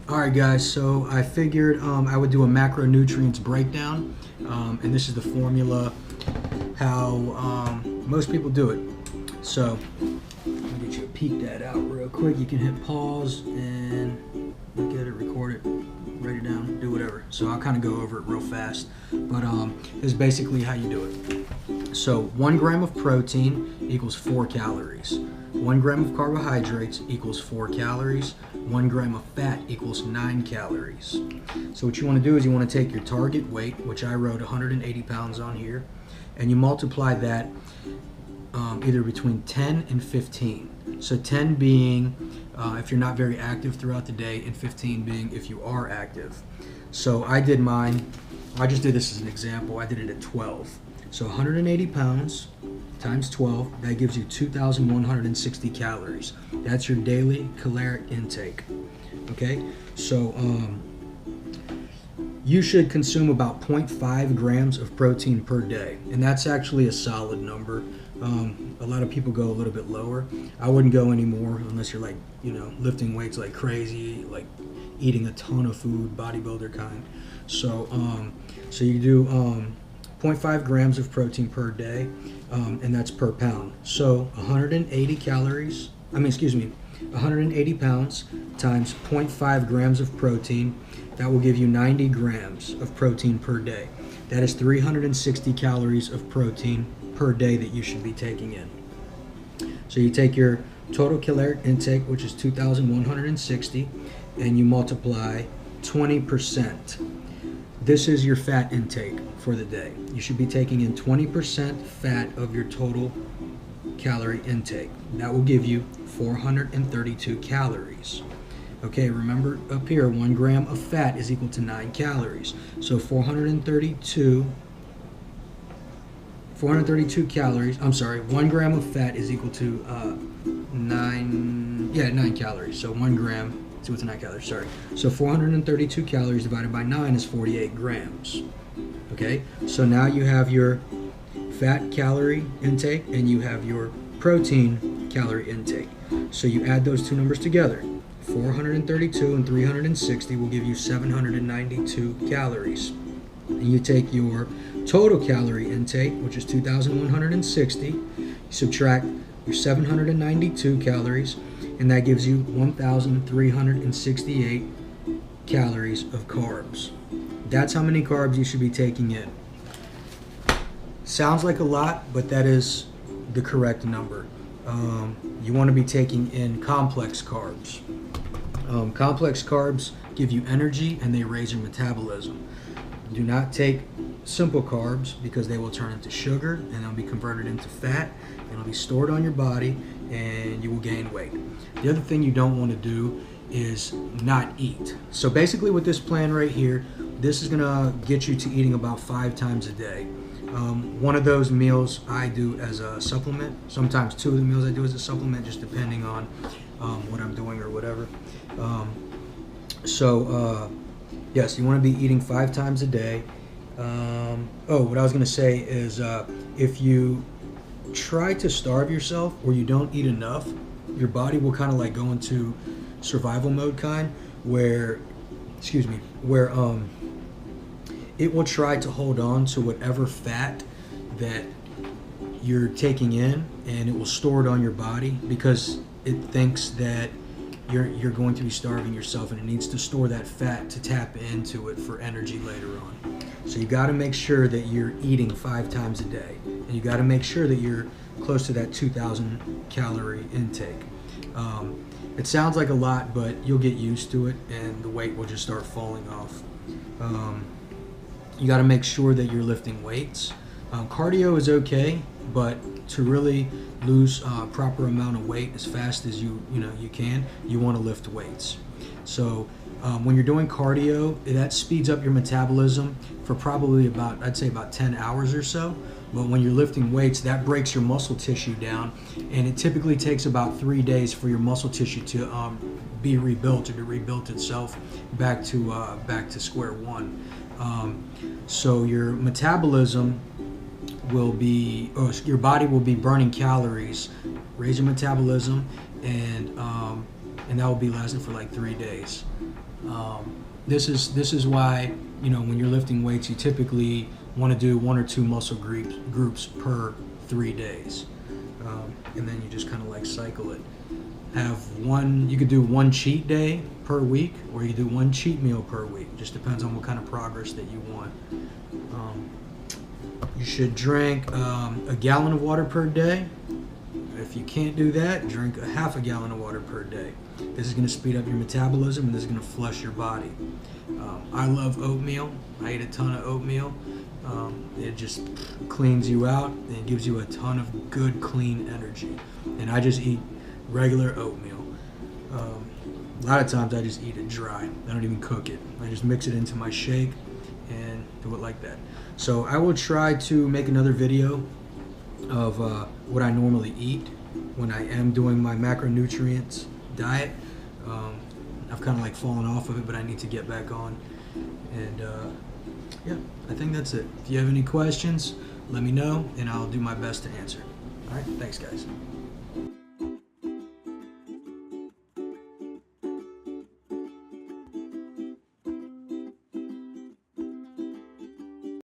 All right, guys. So I figured I would do a macronutrients breakdown, and this is the formula how most people do it. So let me get you a peek that out real quick. You can hit pause and look at it, record it, write it down, do whatever. So I'll kind of go over it real fast, but this is basically how you do it. So 1 gram of protein equals 4 calories. 1 gram of carbohydrates equals 4 calories. 1 gram of fat equals 9 calories. So what you want to do is you want to take your target weight, which I wrote 180 pounds on here, and you multiply that either between 10 and 15. So 10 being if you're not very active throughout the day, and 15 being if you are active. So I did mine, I just did this as an example, I did it at 12. So 180 pounds times 12, that gives you 2,160 calories. That's your daily caloric intake. Okay, so you should consume about 0.5 grams of protein per day, and that's actually a solid number. A lot of people go a little bit lower. I wouldn't go any more unless you're like, lifting weights like crazy, like eating a ton of food, bodybuilder kind. So you do 0.5 grams of protein per day, and that's per pound. So 180 calories, 180 pounds times 0.5 grams of protein, that will give you 90 grams of protein per day. That is 360 calories of protein per day that you should be taking in. So you take your total caloric intake, which is 2,160, and you multiply 20%. This is your fat intake for the day. You should be taking in 20% fat of your total calorie intake. That will give you 432 calories. Okay, remember up here, 1 gram of fat is equal to 9 calories. So 432 calories, 1 gram of fat is equal to 9 calories. So 1 gram is equal to 9 calories, sorry. So 432 calories divided by 9 is 48 grams. Okay, so now you have your fat calorie intake and you have your protein calorie intake. So you add those two numbers together. 432 and 360 will give you 792 calories. And you take your total calorie intake, which is 2,160, you subtract your 792 calories, and that gives you 1,368 calories of carbs. That's how many carbs you should be taking in. Sounds like a lot, but that is the correct number. You want to be taking in complex carbs. Complex carbs give you energy and they raise your metabolism. Do not take simple carbs because they will turn into sugar and they'll be converted into fat and it'll be stored on your body and you will gain weight. The other thing you don't want to do is not eat. So basically with this plan right here, this is gonna get you to eating about 5 times a day. One of those meals I do as a supplement. Sometimes 2 of the meals I do as a supplement, just depending on what I'm doing or whatever. Yes, you want to be eating 5 times a day. What I was going to say is if you try to starve yourself or you don't eat enough, your body will kind of like go into survival mode where it will try to hold on to whatever fat that you're taking in, and it will store it on your body because it thinks that you're going to be starving yourself, and it needs to store that fat to tap into it for energy later on. So you got to make sure that you're eating 5 times a day, and you got to make sure that you're close to that 2,000 calorie intake. It sounds like a lot, but you'll get used to it and the weight will just start falling off. You got to make sure that you're lifting weights. Cardio is okay, but to really lose proper amount of weight as fast as you can, you want to lift weights. So when you're doing cardio, that speeds up your metabolism for probably I'd say about 10 hours or so. But when you're lifting weights, that breaks your muscle tissue down, and it typically takes about 3 days for your muscle tissue to be rebuilt or to rebuild itself back to square one. So your metabolism your body will be burning calories, raise your metabolism, and that will be lasting for like 3 days. This is why, you know, when you're lifting weights, you typically want to do 1 or 2 muscle groups per 3 days, and then you just kind of like cycle it. You could do 1 cheat day per week, or you could do 1 cheat meal per week. Just depends on what kind of progress that you want. You should drink a gallon of water per day. If you can't do that, drink a half a gallon of water per day. This is going to speed up your metabolism, and this is going to flush your body. I love oatmeal. I eat a ton of oatmeal. It just cleans you out and gives you a ton of good, clean energy. And I just eat regular oatmeal. A lot of times I just eat it dry. I don't even cook it. I just mix it into my shake and do it like that. So I will try to make another video of what I normally eat when I am doing my macronutrients diet. I've kind of like fallen off of it, but I need to get back on. And yeah, I think that's it. If you have any questions, let me know, and I'll do my best to answer. All right, thanks, guys.